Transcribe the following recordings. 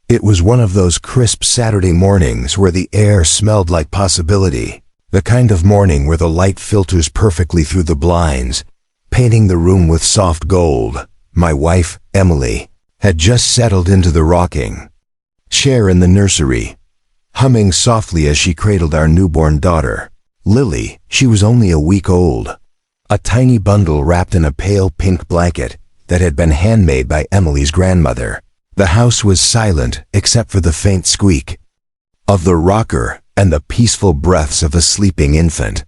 It was one of those crisp Saturday mornings where the air smelled like possibility, the kind of morning where the light filters perfectly through the blinds, painting the room with soft gold. My wife, Emily, had just settled into the rocking chair in the nursery, humming softly as she cradled our newborn daughter, Lily. She was only a week old, a tiny bundle wrapped in a pale pink blanket that had been handmade by Emily's grandmother. The house was silent except for the faint squeak of the rocker and the peaceful breaths of a sleeping infant.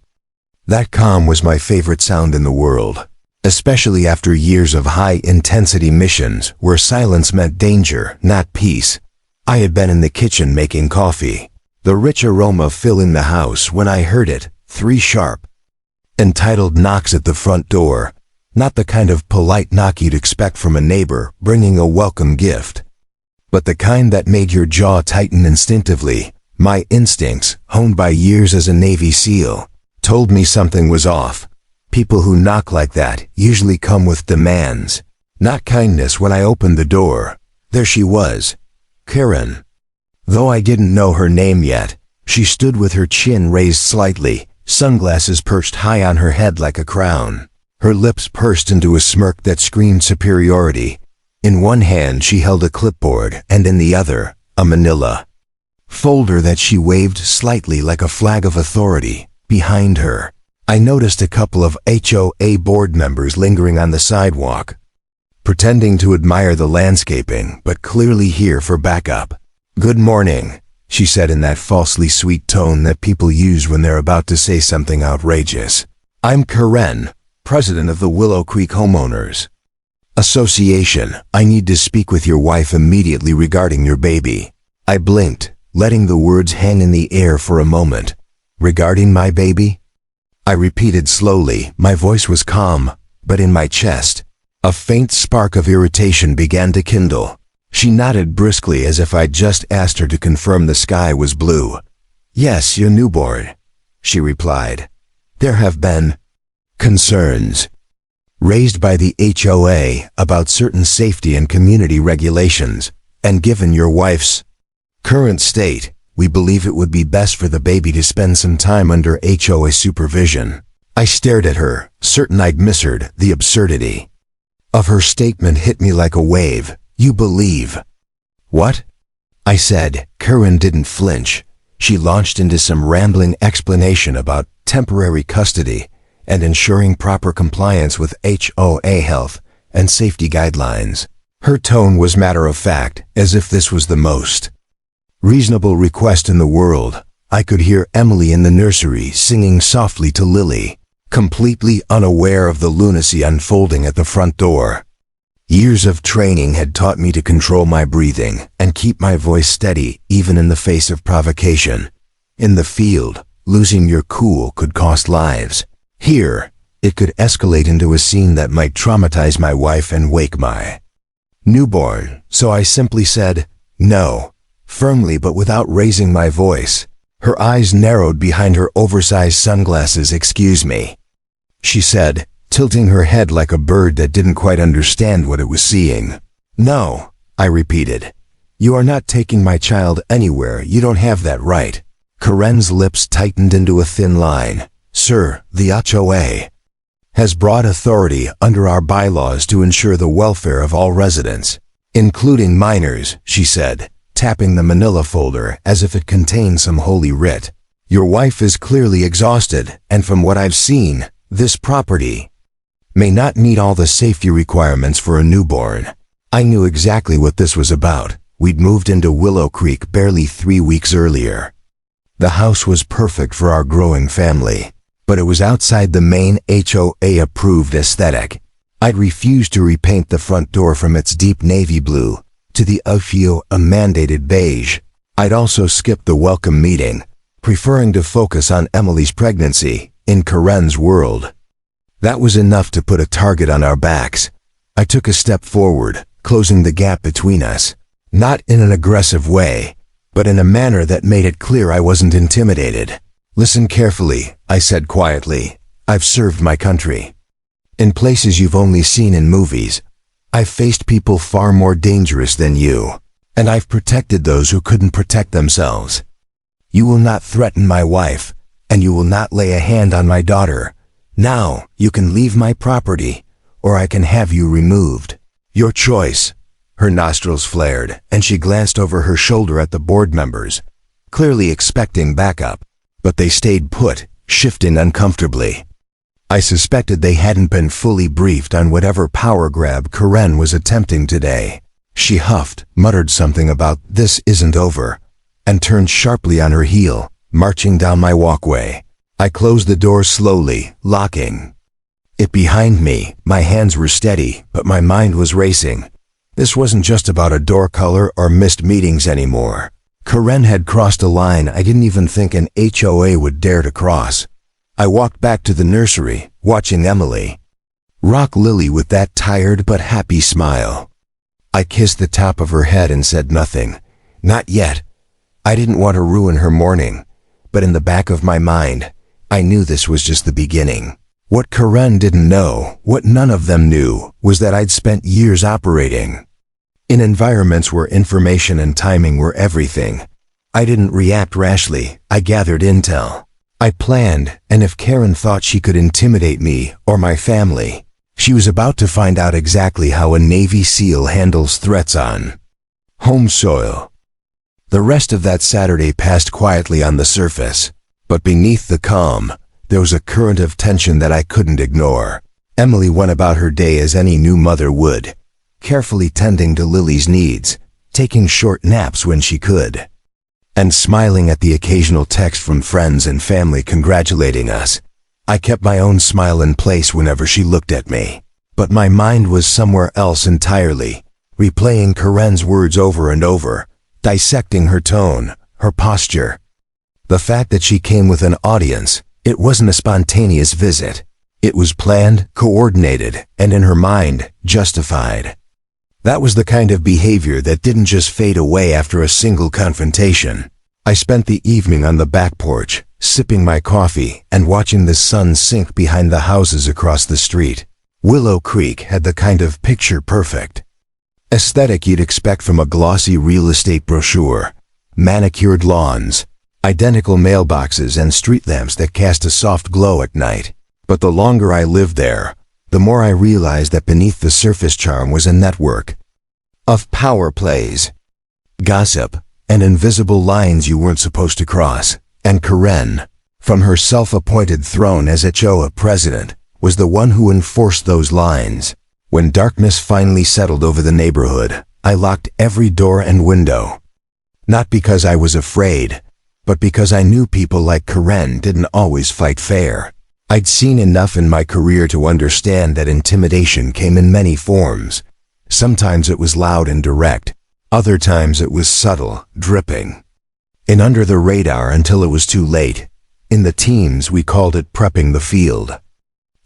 That calm was my favorite sound in the world, especially after years of high-intensity missions where silence meant danger, not peace. I had been in the kitchen making coffee, the rich aroma filling the house, when I heard it, 3 sharp, entitled knocks at the front door, not the kind of polite knock you'd expect from a neighbor bringing a welcome gift, but the kind that made your jaw tighten instinctively. My instincts, honed by years as a Navy SEAL, told me something was off. People who knock like that usually come with demands, not kindness. When I opened the door, there she was, Karen. Though I didn't know her name yet, she stood with her chin raised slightly, sunglasses perched high on her head like a crown, her lips pursed into a smirk that screamed superiority. In one hand she held a clipboard and in the other, a manila folder that she waved slightly like a flag of authority. Behind her, I noticed a couple of HOA board members lingering on the sidewalk, pretending to admire the landscaping but clearly here for backup. "Good morning," she said in that falsely sweet tone that people use when they're about to say something outrageous. "I'm Karen, president of the Willow Creek Homeowners Association. I need to speak with your wife immediately regarding your baby." I blinked, letting the words hang in the air for a moment. "Regarding my baby?" I repeated slowly. My voice was calm, but in my chest, a faint spark of irritation began to kindle. She nodded briskly as if I'd just asked her to confirm the sky was blue. "Yes, your newborn," she replied. "There have been concerns raised by the HOA about certain safety and community regulations, and given your wife's current state, we believe it would be best for the baby to spend some time under HOA supervision." I stared at her, certain I'd misheard. The absurdity of her statement hit me like a wave. "You believe what?" I said. Karen didn't flinch. She launched into some rambling explanation about temporary custody and ensuring proper compliance with HOA health and safety guidelines. Her tone was matter-of-fact, as if this was the most reasonable request in the world. I could hear Emily in the nursery singing softly to Lily, completely unaware of the lunacy unfolding at the front door. Years of training had taught me to control my breathing and keep my voice steady even in the face of provocation. In the field, losing your cool could cost lives. Here, it could escalate into a scene that might traumatize my wife and wake my newborn. So I simply said, "No," firmly but without raising my voice. Her eyes narrowed behind her oversized sunglasses. "Excuse me," she said, tilting her head like a bird that didn't quite understand what it was seeing. "No," I repeated. "You are not taking my child anywhere. You don't have that right." Karen's lips tightened into a thin line. "Sir, the HOA has broad authority under our bylaws to ensure the welfare of all residents, including minors," she said, tapping the manila folder as if it contained some holy writ. "Your wife is clearly exhausted, and from what I've seen, this property may not meet all the safety requirements for a newborn." I knew exactly what this was about. We'd moved into Willow Creek barely 3 weeks earlier. The house was perfect for our growing family, but it was outside the main HOA-approved aesthetic. I'd refused to repaint the front door from its deep navy blue to the HOA-mandated beige. I'd also skipped the welcome meeting, preferring to focus on Emily's pregnancy. In Karen's world, that was enough to put a target on our backs. I took a step forward, closing the gap between us, not in an aggressive way, but in a manner that made it clear I wasn't intimidated. "Listen carefully," I said quietly. "I've served my country in places you've only seen in movies. I've faced people far more dangerous than you. and I've protected those who couldn't protect themselves. You will not threaten my wife, and you will not lay a hand on my daughter. Now, you can leave my property, or I can have you removed. Your choice." Her nostrils flared, and she glanced over her shoulder at the board members, clearly expecting backup. But they stayed put, shifting uncomfortably. I suspected they hadn't been fully briefed on whatever power grab Karen was attempting today. She huffed, muttered something about "this isn't over," and turned sharply on her heel, marching down my walkway. I closed the door slowly, locking it behind me. My hands were steady, but my mind was racing. This wasn't just about a door color or missed meetings anymore. Karen had crossed a line I didn't even think an HOA would dare to cross. I walked back to the nursery, watching Emily rock Lily with that tired but happy smile. I kissed the top of her head and said nothing. Not yet. I didn't want to ruin her morning, but in the back of my mind, I knew this was just the beginning. What Karen didn't know, what none of them knew, was that I'd spent years operating in environments where information and timing were everything. I didn't react rashly, I gathered intel. I planned, and if Karen thought she could intimidate me or my family, she was about to find out exactly how a Navy SEAL handles threats on home soil. The rest of that Saturday passed quietly on the surface, but beneath the calm, there was a current of tension that I couldn't ignore. Emily went about her day as any new mother would, carefully tending to Lily's needs, taking short naps when she could, and smiling at the occasional text from friends and family congratulating us. I kept my own smile in place whenever she looked at me, but my mind was somewhere else entirely, replaying Karen's words over and over, dissecting her tone, her posture. The fact that she came with an audience, it wasn't a spontaneous visit. It was planned, coordinated, and in her mind, justified. That was the kind of behavior that didn't just fade away after a single confrontation. I spent the evening on the back porch, sipping my coffee and watching the sun sink behind the houses across the street. Willow Creek had the kind of picture-perfect aesthetic you'd expect from a glossy real estate brochure. Manicured lawns, identical mailboxes, and street lamps that cast a soft glow at night. But the longer I lived there, the more I realized that beneath the surface charm was a network of power plays, gossip, and invisible lines you weren't supposed to cross. And Karen, from her self-appointed throne as HOA president, was the one who enforced those lines. When darkness finally settled over the neighborhood, I locked every door and window. Not because I was afraid, but because I knew people like Karen didn't always fight fair. I'd seen enough in my career to understand that intimidation came in many forms. Sometimes it was loud and direct, other times it was subtle, dripping and under the radar until it was too late. In the teams we called it prepping the field.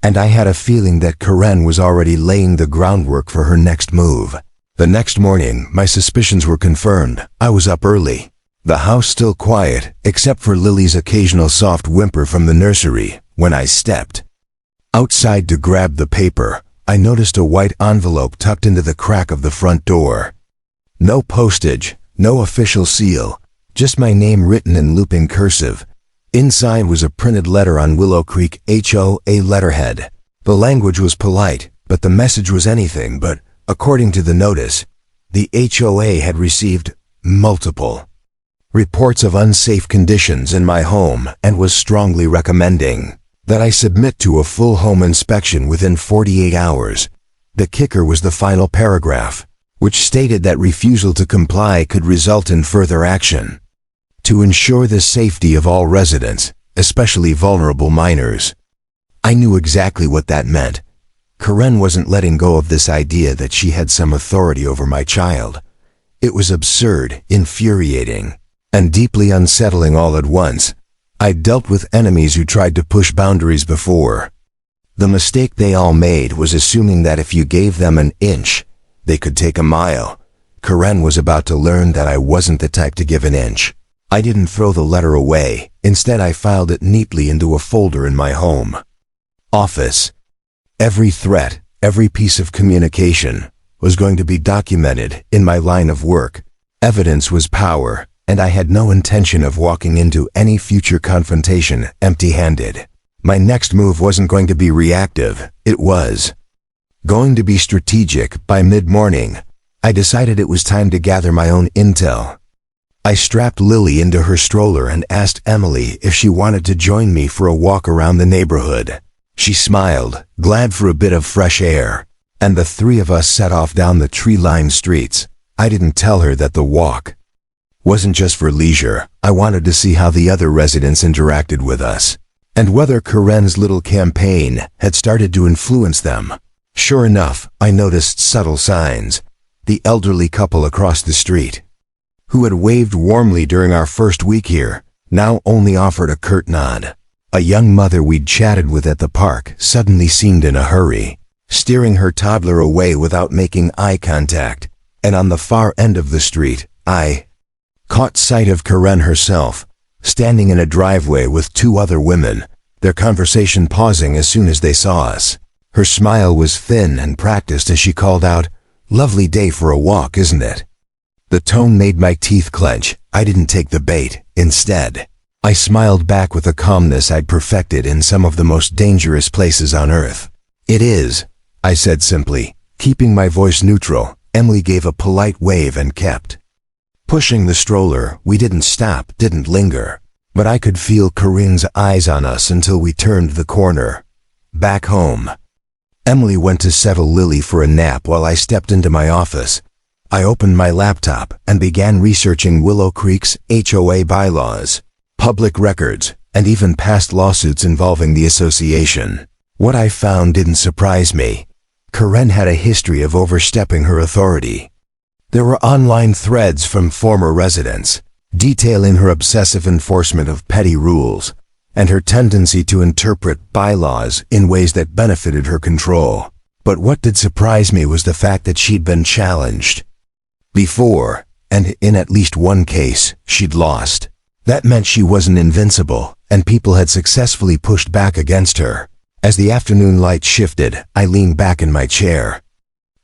And I had a feeling that Karen was already laying the groundwork for her next move. The next morning, my suspicions were confirmed. I was up early. The house still quiet, except for Lily's occasional soft whimper from the nursery. When I stepped outside to grab the paper, I noticed a white envelope tucked into the crack of the front door. No postage, no official seal, just my name written in looping cursive. Inside was a printed letter on Willow Creek HOA letterhead. The language was polite, but the message was anything but. According to the notice, the HOA had received multiple reports of unsafe conditions in my home and was strongly recommending that I submit to a full home inspection within 48 hours. The kicker was the final paragraph, which stated that refusal to comply could result in further action. To ensure the safety of all residents, especially vulnerable minors. I knew exactly what that meant. Karen wasn't letting go of this idea that she had some authority over my child. It was absurd, infuriating, and deeply unsettling all at once. I'd dealt with enemies who tried to push boundaries before. The mistake they all made was assuming that if you gave them an inch, they could take a mile. Karen was about to learn that I wasn't the type to give an inch. I didn't throw the letter away. Instead, I filed it neatly into a folder in my home office. Every threat, every piece of communication was going to be documented in my line of work. Evidence was power, and I had no intention of walking into any future confrontation empty-handed. My next move wasn't going to be reactive, it was going to be strategic. By mid-morning, I decided it was time to gather my own intel. I strapped Lily into her stroller and asked Emily if she wanted to join me for a walk around the neighborhood. She smiled, glad for a bit of fresh air, and the three of us set off down the tree-lined streets. I didn't tell her that the walk wasn't just for leisure. I wanted to see how the other residents interacted with us, and whether Karen's little campaign had started to influence them. Sure enough, I noticed subtle signs. The elderly couple across the street, who had waved warmly during our first week here, now only offered a curt nod. A young mother we'd chatted with at the park suddenly seemed in a hurry, steering her toddler away without making eye contact. And on the far end of the street, I caught sight of Karen herself, standing in a driveway with two other women, their conversation pausing as soon as they saw us. Her smile was thin and practiced as she called out, "Lovely day for a walk, isn't it?" The tone made my teeth clench. I didn't take the bait. Instead, I smiled back with a calmness I'd perfected in some of the most dangerous places on earth. "It is," I said simply, keeping my voice neutral. Emily gave a polite wave and kept pushing the stroller. We didn't stop, didn't linger, but I could feel Corinne's eyes on us until we turned the corner. Back home, Emily went to settle Lily for a nap while I stepped into my office. I opened my laptop and began researching Willow Creek's HOA bylaws, public records, and even past lawsuits involving the association. What I found didn't surprise me. Karen had a history of overstepping her authority. There were online threads from former residents, detailing her obsessive enforcement of petty rules, and her tendency to interpret bylaws in ways that benefited her control. But what did surprise me was the fact that she'd been challenged before, and in at least one case, she'd lost. That meant she wasn't invincible, and people had successfully pushed back against her. As the afternoon light shifted, I leaned back in my chair.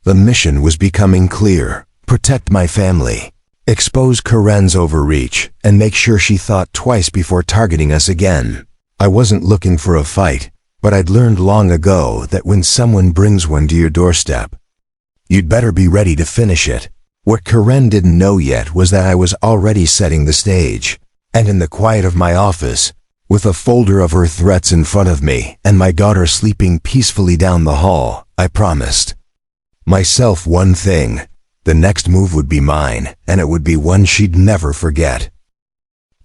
The mission was becoming clear: protect my family, expose Karen's overreach, and make sure she thought twice before targeting us again. I wasn't looking for a fight, but I'd learned long ago that when someone brings one to your doorstep, you'd better be ready to finish it. What Karen didn't know yet was that I was already setting the stage, and in the quiet of my office, with a folder of her threats in front of me and my daughter sleeping peacefully down the hall, I promised myself one thing: the next move would be mine, and it would be one she'd never forget.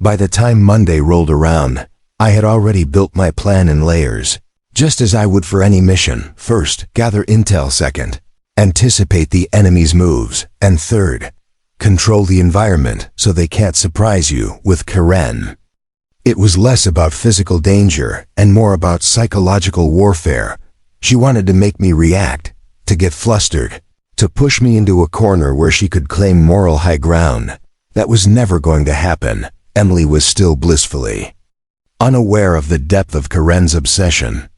By the time Monday rolled around, I had already built my plan in layers, just as I would for any mission. First, gather intel. Second, anticipate the enemy's moves. And third, control the environment so they can't surprise you. With Karen, it was less about physical danger and more about psychological warfare. She wanted to make me react, to get flustered, to push me into a corner where she could claim moral high ground. That was never going to happen. Emily was still blissfully unaware of the depth of Karen's obsession.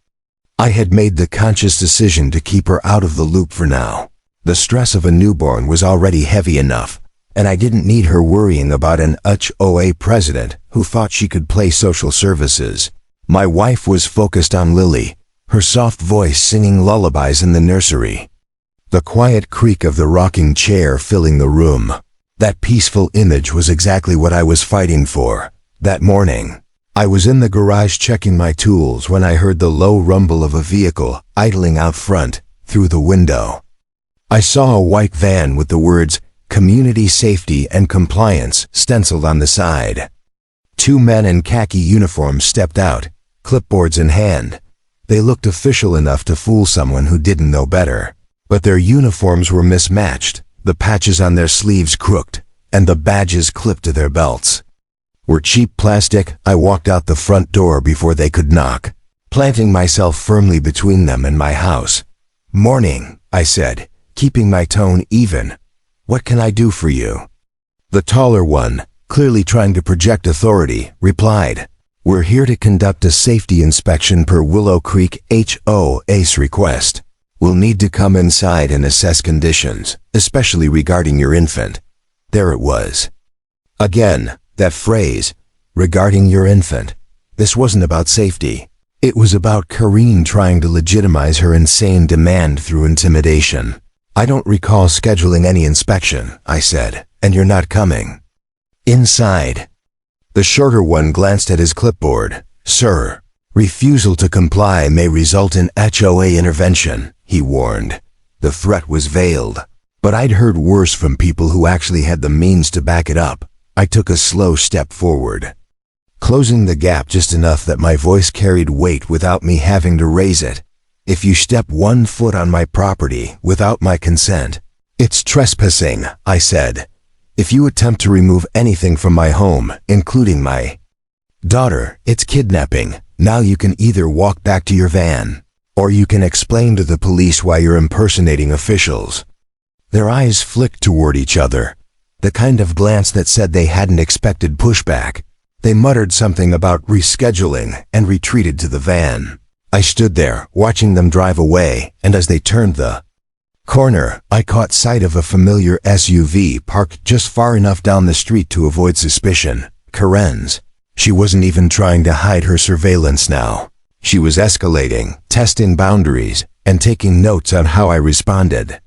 I had made the conscious decision to keep her out of the loop for now. The stress of a newborn was already heavy enough, and I didn't need her worrying about an HOA president who thought she could play social services. My wife was focused on Lily, her soft voice singing lullabies in the nursery, the quiet creak of the rocking chair filling the room. That peaceful image was exactly what I was fighting for. That morning, I was in the garage checking my tools when I heard the low rumble of a vehicle idling out front. Through the window, I saw a white van with the words "Community Safety and Compliance" stenciled on the side. Two men in khaki uniforms stepped out, clipboards in hand. They looked official enough to fool someone who didn't know better. But their uniforms were mismatched, the patches on their sleeves crooked, and the badges clipped to their belts were cheap plastic. I walked out the front door before they could knock, planting myself firmly between them and my house. "Morning," I said, keeping my tone even. "What can I do for you?" The taller one, clearly trying to project authority, replied, "We're here to conduct a safety inspection per Willow Creek HOA's request. We'll need to come inside and assess conditions, especially regarding your infant." There it was. Again, that phrase, regarding your infant. This wasn't about safety. It was about Karen trying to legitimize her insane demand through intimidation. I don't recall scheduling any inspection, I said, and you're not coming. Inside. The shorter one glanced at his clipboard. Sir, refusal to comply may result in HOA intervention, he warned. The threat was veiled, but I'd heard worse from people who actually had the means to back it up. I took a slow step forward, closing the gap just enough that my voice carried weight without me having to raise it. If you step 1 foot on my property without my consent, it's trespassing, I said. If you attempt to remove anything from my home, including my daughter, it's kidnapping. Now you can either walk back to your van, or you can explain to the police why you're impersonating officials. Their eyes flicked toward each other, the kind of glance that said they hadn't expected pushback. They muttered something about rescheduling and retreated to the van. I stood there, watching them drive away, and as they turned the corner, I caught sight of a familiar SUV parked just far enough down the street to avoid suspicion. Karen's. She wasn't even trying to hide her surveillance now. She was escalating, testing boundaries, and taking notes on how I responded.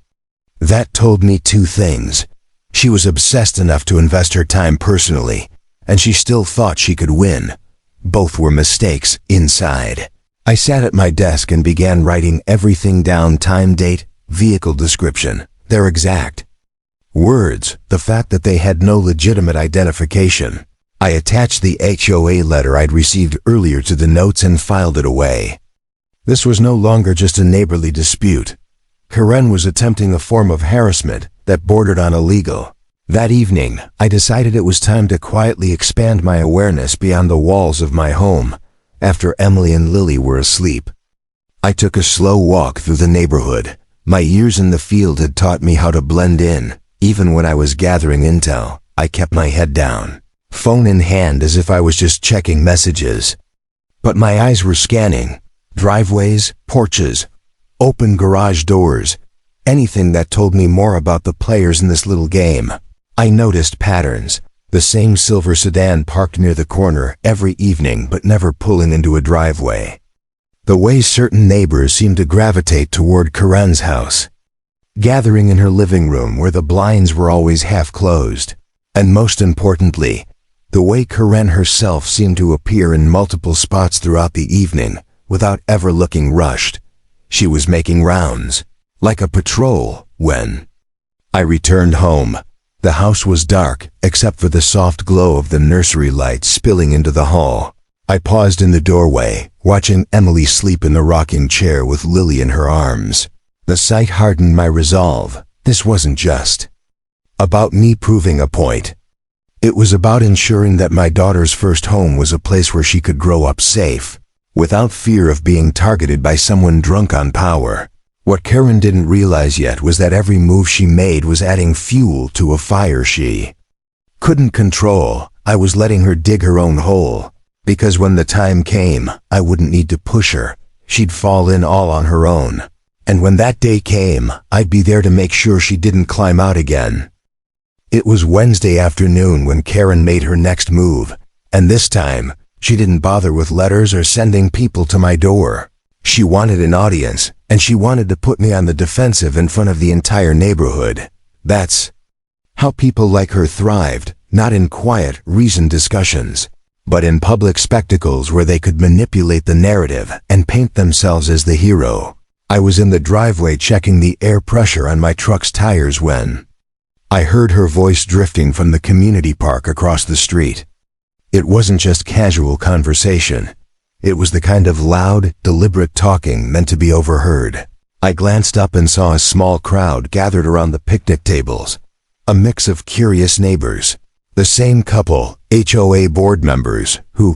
That told me 2 things. She was obsessed enough to invest her time personally, and she still thought she could win. Both were mistakes inside. I sat at my desk and began writing everything down: time, date, vehicle description, their exact words, the fact that they had no legitimate identification. I attached the HOA letter I'd received earlier to the notes and filed it away. This was no longer just a neighborly dispute. Karen was attempting a form of harassment that bordered on illegal. That evening, I decided it was time to quietly expand my awareness beyond the walls of my home. After Emily and Lily were asleep, I took a slow walk through the neighborhood. My years in the field had taught me how to blend in. Even when I was gathering intel, I kept my head down, phone in hand, as if I was just checking messages. But my eyes were scanning driveways, porches, open garage doors, anything that told me more about the players in this little game. I noticed patterns. The same silver sedan parked near the corner every evening but never pulling into a driveway. The way certain neighbors seemed to gravitate toward Karen's house, gathering in her living room where the blinds were always half closed. And most importantly, the way Karen herself seemed to appear in multiple spots throughout the evening without ever looking rushed. She was making rounds, like a patrol. When I returned home, the house was dark, except for the soft glow of the nursery lights spilling into the hall. I paused in the doorway, watching Emily sleep in the rocking chair with Lily in her arms. The sight hardened my resolve. This wasn't just about me proving a point. It was about ensuring that my daughter's first home was a place where she could grow up safe, without fear of being targeted by someone drunk on power. What Karen didn't realize yet was that every move she made was adding fuel to a fire she couldn't control. I was letting her dig her own hole, because when the time came, I wouldn't need to push her. She'd fall in all on her own. And when that day came, I'd be there to make sure she didn't climb out again. It was Wednesday afternoon when Karen made her next move, and this time, she didn't bother with letters or sending people to my door. She wanted an audience, and she wanted to put me on the defensive in front of the entire neighborhood. That's how people like her thrived, not in quiet, reasoned discussions, but in public spectacles where they could manipulate the narrative and paint themselves as the hero. I was in the driveway checking the air pressure on my truck's tires when I heard her voice drifting from the community park across the street. It wasn't just casual conversation. It was the kind of loud, deliberate talking meant to be overheard. I glanced up and saw a small crowd gathered around the picnic tables, a mix of curious neighbors, the same couple, HOA board members, who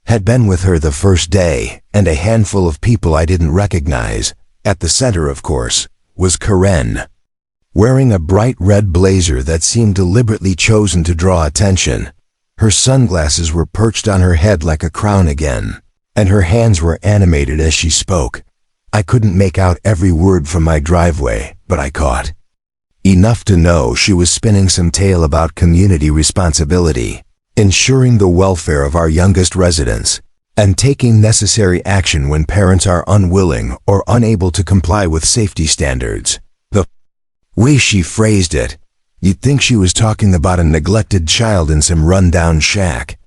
had been with her the first day, and a handful of people I didn't recognize. At the center, of course, was Karen, wearing a bright red blazer that seemed deliberately chosen to draw attention. Her sunglasses were perched on her head like a crown again, and her hands were animated as she spoke. I couldn't make out every word from my driveway, but I caught Enough to know she was spinning some tale about community responsibility, ensuring the welfare of our youngest residents, and taking necessary action when parents are unwilling or unable to comply with safety standards. The way she phrased it, you'd think she was talking about a neglected child in some rundown shack.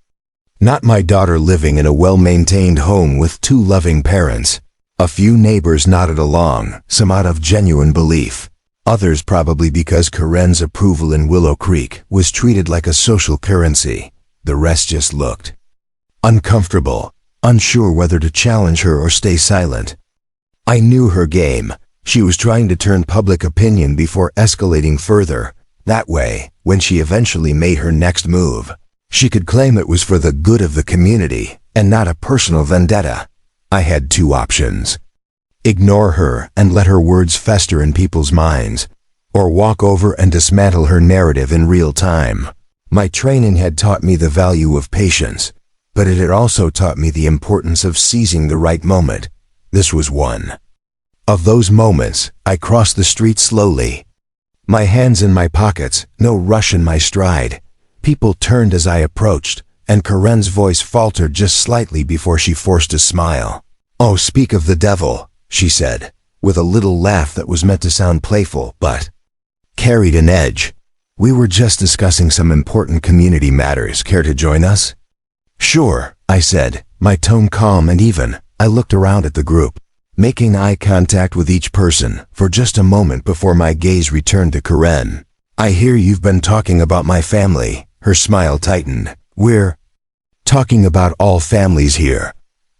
Not my daughter living in a well-maintained home with 2 loving parents. A few neighbors nodded along, some out of genuine belief. Others probably because Karen's approval in Willow Creek was treated like a social currency. The rest just looked uncomfortable, unsure whether to challenge her or stay silent. I knew her game. She was trying to turn public opinion before escalating further. That way, when she eventually made her next move, she could claim it was for the good of the community and not a personal vendetta. I had 2 options. Ignore her and let her words fester in people's minds, or walk over and dismantle her narrative in real time. My training had taught me the value of patience, but it had also taught me the importance of seizing the right moment. This was one of those moments. I crossed the street slowly, my hands in my pockets, no rush in my stride. People turned as I approached, and Karen's voice faltered just slightly before she forced a smile. "Oh, speak of the devil," she said, with a little laugh that was meant to sound playful but carried an edge. "We were just discussing some important community matters. Care to join us?" "Sure," I said, my tone calm and even. I looked around at the group, making eye contact with each person for just a moment before my gaze returned to Karen. "I hear you've been talking about my family." Her smile tightened. "We're talking about all families here,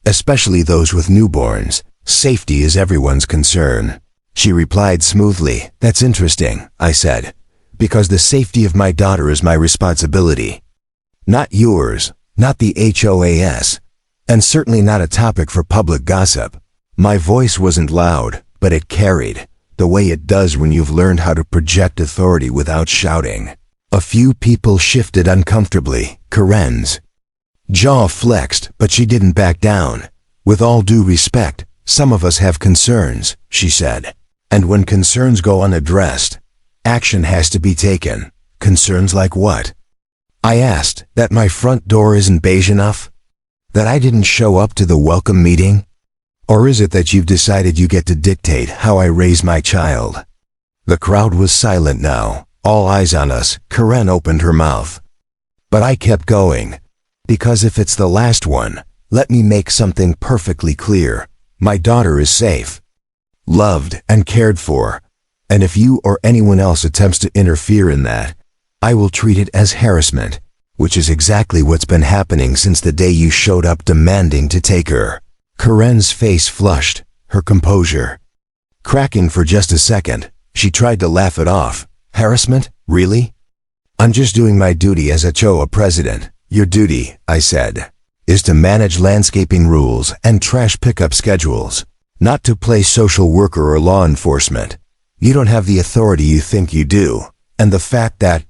especially those with newborns. Safety is everyone's concern." She replied smoothly. "That's interesting," I said, "because the safety of my daughter is my responsibility. Not yours, not the HOAS, and certainly not a topic for public gossip." My voice wasn't loud, but it carried, the way it does when you've learned how to project authority without shouting. A few people shifted uncomfortably. Karen's jaw flexed, but she didn't back down. "With all due respect, some of us have concerns," she said. "And when concerns go unaddressed, action has to be taken." "Concerns like what?" I asked. "That my front door isn't beige enough? That I didn't show up to the welcome meeting? Or is it that you've decided you get to dictate how I raise my child?" The crowd was silent now, all eyes on us. Karen opened her mouth, but I kept going. "Because if it's the last one, let me make something perfectly clear. My daughter is safe, loved, and cared for. And if you or anyone else attempts to interfere in that, I will treat it as harassment, which is exactly what's been happening since the day you showed up demanding to take her." Karen's face flushed, her composure cracking for just a second. She tried to laugh it off. "Harassment? Really? I'm just doing my duty as HOA president." "Your duty," I said, "is to manage landscaping rules and trash pickup schedules, not to play social worker or law enforcement. You don't have the authority you think you do, and the fact that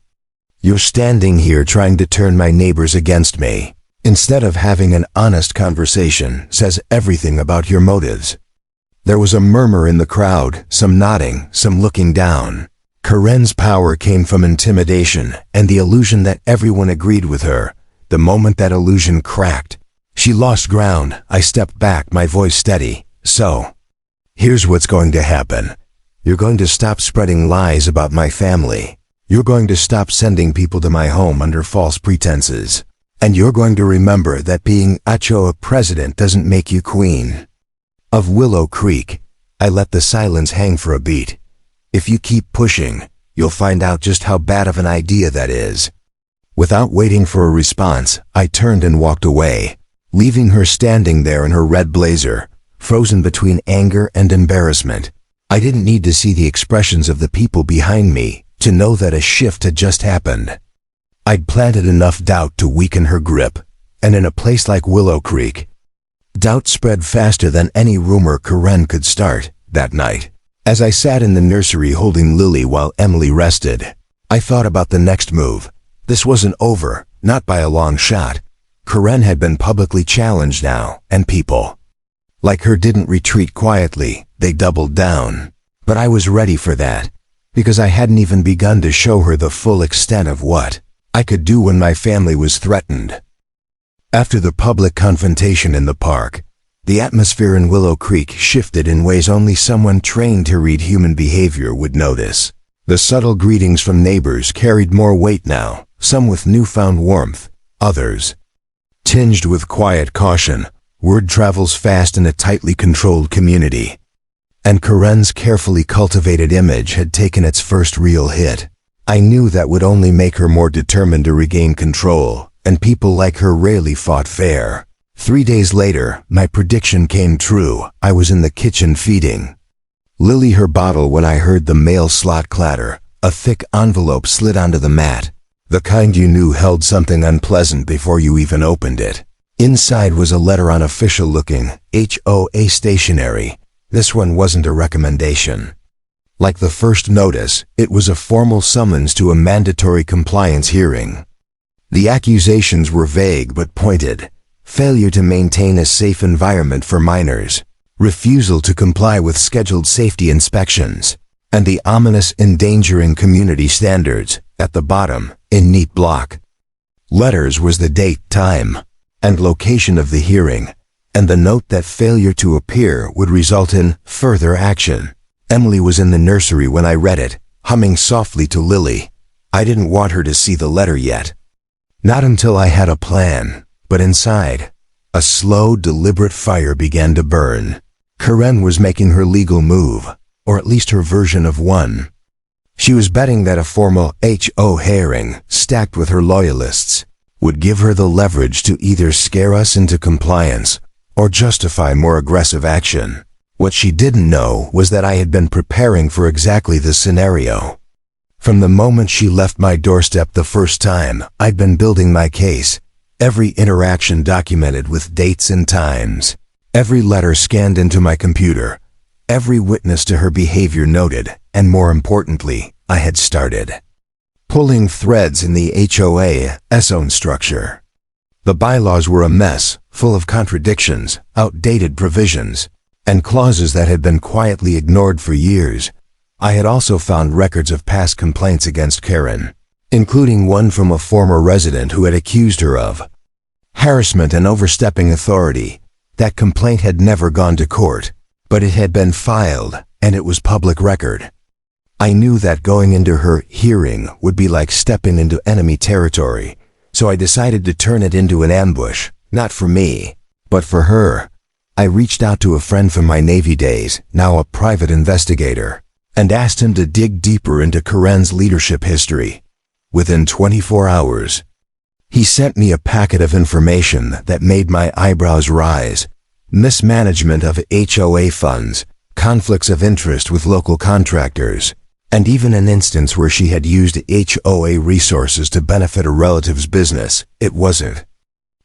you're standing here trying to turn my neighbors against me, instead of having an honest conversation, says everything about your motives." There was a murmur in the crowd, some nodding, some looking down. Karen's power came from intimidation and the illusion that everyone agreed with her. The moment that illusion cracked, she lost ground. I stepped back, my voice steady. "So, here's what's going to happen. You're going to stop spreading lies about my family. You're going to stop sending people to my home under false pretenses. And you're going to remember that being HOA president doesn't make you queen of Willow Creek." I let the silence hang for a beat. "If you keep pushing, you'll find out just how bad of an idea that is." Without waiting for a response, I turned and walked away, leaving her standing there in her red blazer, frozen between anger and embarrassment. I didn't need to see the expressions of the people behind me to know that a shift had just happened. I'd planted enough doubt to weaken her grip, and in a place like Willow Creek, doubt spread faster than any rumor Karen could start. That night, as I sat in the nursery holding Lily while Emily rested, I thought about the next move. This wasn't over, not by a long shot. Karen had been publicly challenged now, and people like her didn't retreat quietly, they doubled down. But I was ready for that. because I hadn't even begun to show her the full extent of what I could do when my family was threatened. After the public confrontation in the park, the atmosphere in Willow Creek shifted in ways only someone trained to read human behavior would notice. The subtle greetings from neighbors carried more weight now, some with newfound warmth, others tinged with quiet caution. Word travels fast in a tightly controlled community, and Karen's carefully cultivated image had taken its first real hit. I knew that would only make her more determined to regain control, and people like her rarely fought fair. 3 days later, my prediction came true. I was in the kitchen feeding Lily her bottle when I heard the mail slot clatter. A thick envelope slid onto the mat, the kind you knew held something unpleasant before you even opened it. Inside was a letter on official-looking HOA stationery. This one wasn't a recommendation. Like the first notice, it was a formal summons to a mandatory compliance hearing. The accusations were vague but pointed: failure to maintain a safe environment for minors, refusal to comply with scheduled safety inspections, and the ominous endangering community standards at the bottom, in neat block letters, was the date, time, and location of the hearing, and the note that failure to appear would result in further action. Emily was in the nursery when I read it, humming softly to Lily. I didn't want her to see the letter yet. Not until I had a plan, but inside, a slow, deliberate fire began to burn. Karen was making her legal move, or at least her version of one. She was betting that a formal HOA hearing, stacked with her loyalists, would give her the leverage to either scare us into compliance or justify more aggressive action. What she didn't know was that I had been preparing for exactly this scenario. From the moment she left my doorstep the first time, I'd been building my case, every interaction documented with dates and times, every letter scanned into my computer, every witness to her behavior noted, and more importantly, I had started pulling threads in the HOA's own structure. The bylaws were a mess, full of contradictions, outdated provisions, and clauses that had been quietly ignored for years. I had also found records of past complaints against Karen, including one from a former resident who had accused her of harassment and overstepping authority. That complaint had never gone to court, but it had been filed, and it was public record. I knew that going into her hearing would be like stepping into enemy territory, so I decided to turn it into an ambush, not for me, but for her. I reached out to a friend from my Navy days, now a private investigator, and asked him to dig deeper into Karen's leadership history. Within 24 hours, he sent me a packet of information that made my eyebrows rise: mismanagement of HOA funds, conflicts of interest with local contractors, and even an instance where she had used HOA resources to benefit a relative's business. It wasn't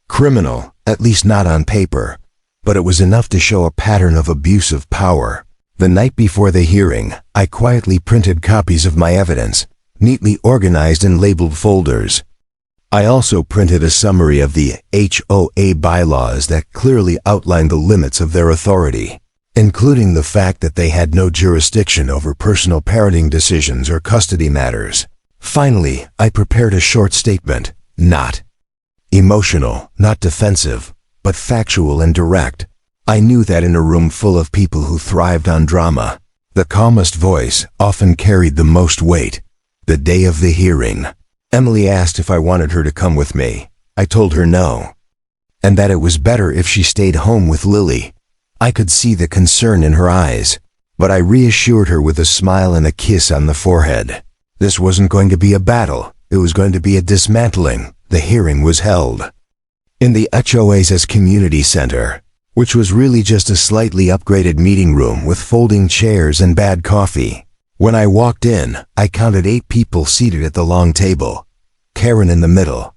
criminal, at least not on paper, but it was enough to show a pattern of abuse of power. The night before the hearing, I quietly printed copies of my evidence, neatly organized in labeled folders. I also printed a summary of the HOA bylaws that clearly outlined the limits of their authority, including the fact that they had no jurisdiction over personal parenting decisions or custody matters. Finally, I prepared a short statement, not emotional, not defensive, but factual and direct. I knew that in a room full of people who thrived on drama, the calmest voice often carried the most weight. The day of the hearing, Emily asked if I wanted her to come with me. I told her no, and that it was better if she stayed home with Lily. I could see the concern in her eyes, but I reassured her with a smile and a kiss on the forehead. This wasn't going to be a battle, it was going to be a dismantling. The hearing was held in the HOA's community center, which was really just a slightly upgraded meeting room with folding chairs and bad coffee. When I walked in, I counted 8 people seated at the long table, Karen in the middle,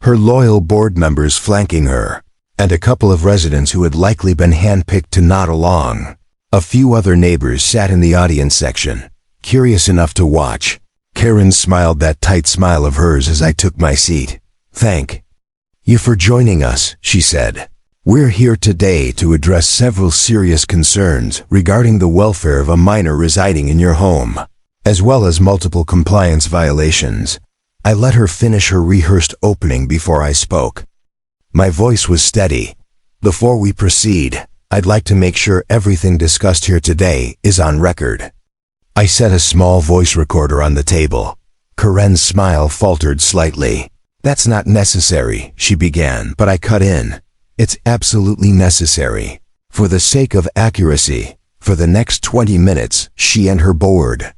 her loyal board members flanking her, and a couple of residents who had likely been handpicked to nod along. A few other neighbors sat in the audience section, curious enough to watch. Karen smiled that tight smile of hers as I took my seat. "Thank you for joining us," she said. "We're here today to address several serious concerns regarding the welfare of a minor residing in your home, as well as multiple compliance violations. I let her finish her rehearsed opening before I spoke. My voice was steady. Before we proceed, I'd like to make sure everything discussed here today is on record. I set a small voice recorder on the table. Karen's smile faltered slightly. That's not necessary, she began, but I cut in. It's absolutely necessary. For the sake of accuracy, for the next 20 minutes, she and her board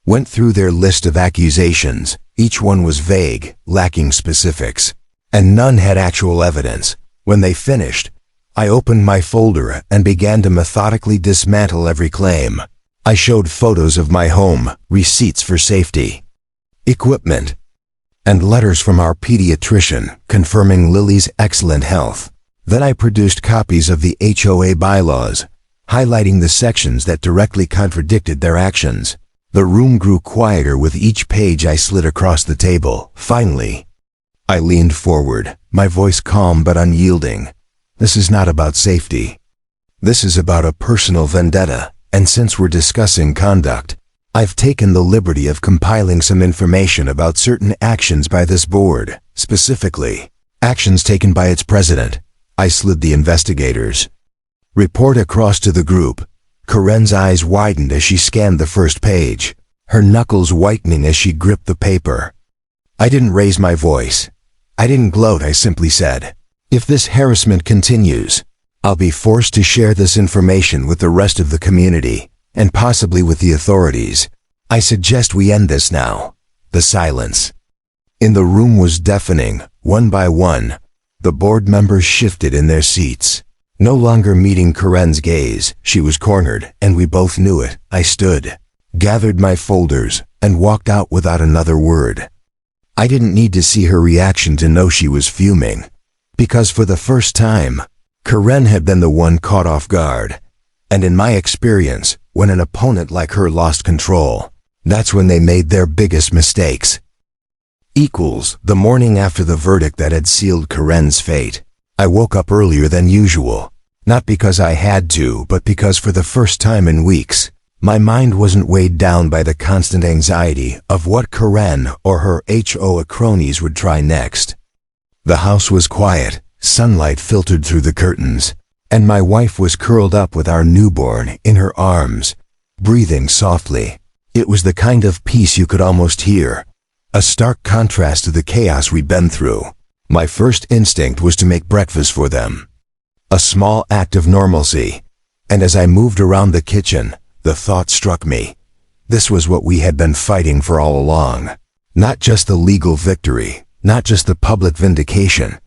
went through their list of accusations. Each one was vague, lacking specifics, and none had actual evidence. When they finished, I opened my folder and began to methodically dismantle every claim. I showed photos of my home, receipts for safety, equipment, and letters from our pediatrician confirming Lily's excellent health. Then I produced copies of the HOA bylaws, highlighting the sections that directly contradicted their actions. The room grew quieter with each page I slid across the table. Finally, I leaned forward, my voice calm but unyielding. This is not about safety. This is about a personal vendetta, and since we're discussing conduct, I've taken the liberty of compiling some information about certain actions by this board, specifically, actions taken by its president. I slid the investigators' report across to the group. Karen's eyes widened as she scanned the first page, her knuckles whitening as she gripped the paper. I didn't raise my voice. I didn't gloat, I simply said, if this harassment continues, I'll be forced to share this information with the rest of the community, and possibly with the authorities. I suggest we end this now. The silence in the room was deafening. One by one, the board members shifted in their seats. No longer meeting Karen's gaze, she was cornered, and we both knew it. I stood, gathered my folders, and walked out without another word. I didn't need to see her reaction to know she was fuming, because for the first time, Karen had been the one caught off guard. And in my experience, when an opponent like her lost control, that's when they made their biggest mistakes. The morning after the verdict that had sealed Karen's fate, I woke up earlier than usual. Not because I had to, but because for the first time in weeks, my mind wasn't weighed down by the constant anxiety of what Karen or her HOA cronies would try next. The house was quiet, sunlight filtered through the curtains, and my wife was curled up with our newborn in her arms, breathing softly. It was the kind of peace you could almost hear, a stark contrast to the chaos we'd been through. My first instinct was to make breakfast for them, a small act of normalcy, and as I moved around the kitchen, the thought struck me. This was what we had been fighting for all along. Not just the legal victory, not just the public vindication,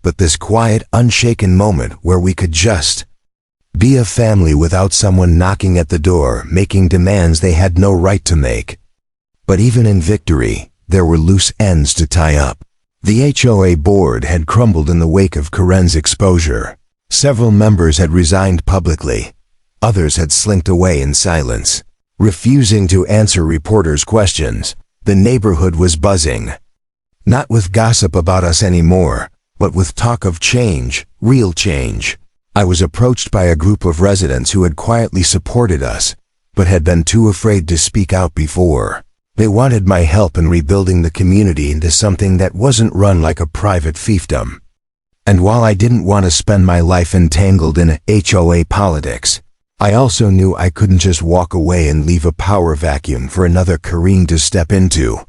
but this quiet, unshaken moment where we could just be a family without someone knocking at the door, making demands they had no right to make. But even in victory, there were loose ends to tie up. The HOA board had crumbled in the wake of Karen's exposure. Several members had resigned publicly. Others had slinked away in silence, refusing to answer reporters' questions. The neighborhood was buzzing. Not with gossip about us anymore, but with talk of change, real change. I was approached by a group of residents who had quietly supported us, but had been too afraid to speak out before. They wanted my help in rebuilding the community into something that wasn't run like a private fiefdom. And while I didn't want to spend my life entangled in HOA politics, I also knew I couldn't just walk away and leave a power vacuum for another Karen to step into.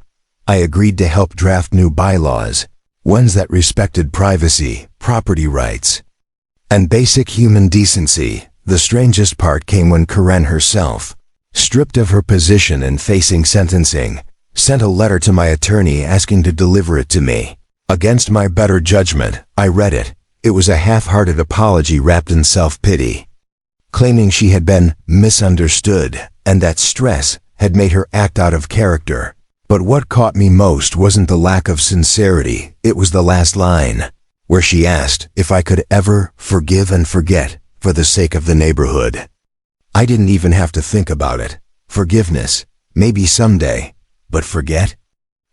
I agreed to help draft new bylaws, ones that respected privacy, property rights, and basic human decency. The strangest part came when Karen herself, stripped of her position and facing sentencing, sent a letter to my attorney asking to deliver it to me. Against my better judgment, I read it. It was a half-hearted apology wrapped in self-pity, claiming she had been misunderstood and that stress had made her act out of character. But what caught me most wasn't the lack of sincerity, it was the last line, where she asked if I could ever forgive and forget for the sake of the neighborhood. I didn't even have to think about it. Forgiveness, maybe someday, but forget?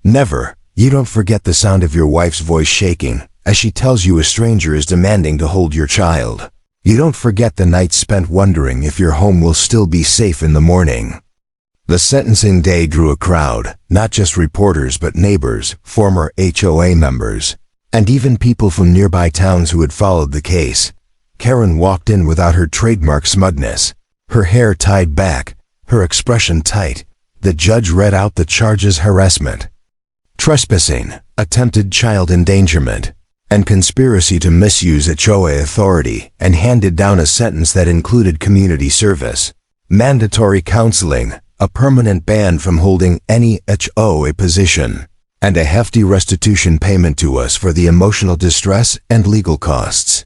Never. You don't forget the sound of your wife's voice shaking as she tells you a stranger is demanding to hold your child. You don't forget the nights spent wondering if your home will still be safe in the morning. The sentencing day drew a crowd, not just reporters but neighbors, former HOA members, and even people from nearby towns who had followed the case. Karen walked in without her trademark smugness, her hair tied back, her expression tight. The judge read out the charges: harassment, trespassing, attempted child endangerment, and conspiracy to misuse HOA authority, and handed down a sentence that included community service, mandatory counseling, a permanent ban from holding any HOA position, and a hefty restitution payment to us for the emotional distress and legal costs.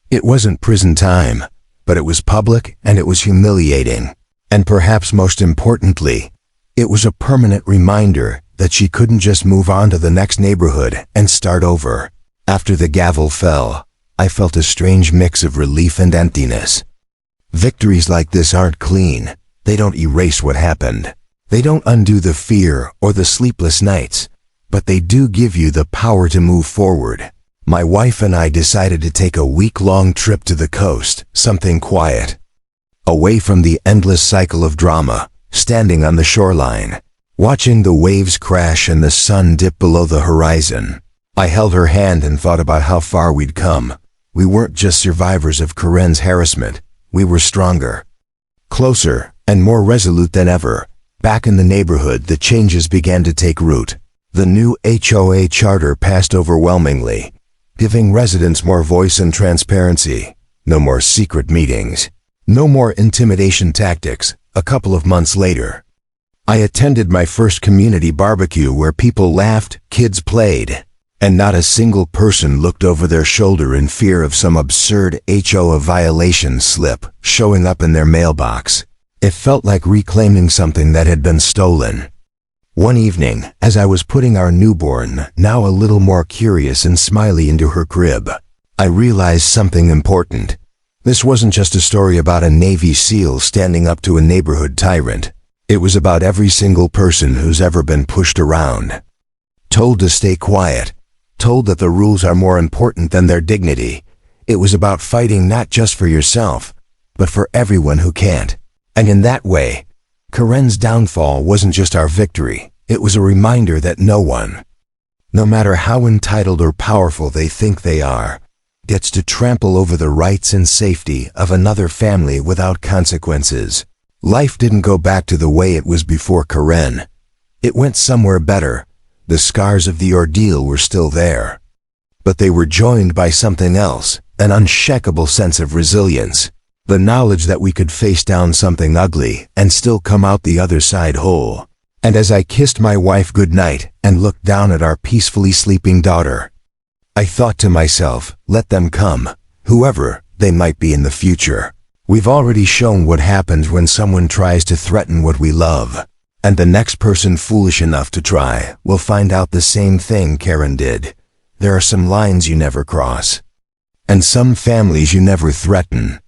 It wasn't prison time, but it was public and it was humiliating. And perhaps most importantly, it was a permanent reminder that she couldn't just move on to the next neighborhood and start over. After the gavel fell, I felt a strange mix of relief and emptiness. Victories like this aren't clean. They don't erase what happened. They don't undo the fear or the sleepless nights, but they do give you the power to move forward. My wife and I decided to take a week-long trip to the coast, something quiet, away from the endless cycle of drama, standing on the shoreline, watching the waves crash and the sun dip below the horizon. I held her hand and thought about how far we'd come. We weren't just survivors of Karen's harassment. We were stronger, closer, and more resolute than ever. Back in the neighborhood, the changes began to take root. The new HOA charter passed overwhelmingly, giving residents more voice and transparency. No more secret meetings. No more intimidation tactics. A couple of months later, I attended my first community barbecue where people laughed, kids played, and not a single person looked over their shoulder in fear of some absurd HOA violation slip showing up in their mailbox. It felt like reclaiming something that had been stolen. One evening, as I was putting our newborn, now a little more curious and smiley, into her crib, I realized something important. This wasn't just a story about a Navy SEAL standing up to a neighborhood tyrant. It was about every single person who's ever been pushed around, told to stay quiet, told that the rules are more important than their dignity. It was about fighting not just for yourself, but for everyone who can't. And in that way, Karen's downfall wasn't just our victory. It was a reminder that no one, no matter how entitled or powerful they think they are, gets to trample over the rights and safety of another family without consequences. Life didn't go back to the way it was before Karen. It went somewhere better. The scars of the ordeal were still there, but they were joined by something else, an unshakable sense of resilience. The knowledge that we could face down something ugly and still come out the other side whole. And as I kissed my wife goodnight and looked down at our peacefully sleeping daughter, I thought to myself, let them come, whoever they might be in the future. We've already shown what happens when someone tries to threaten what we love. And the next person foolish enough to try will find out the same thing Karen did. There are some lines you never cross, and some families you never threaten.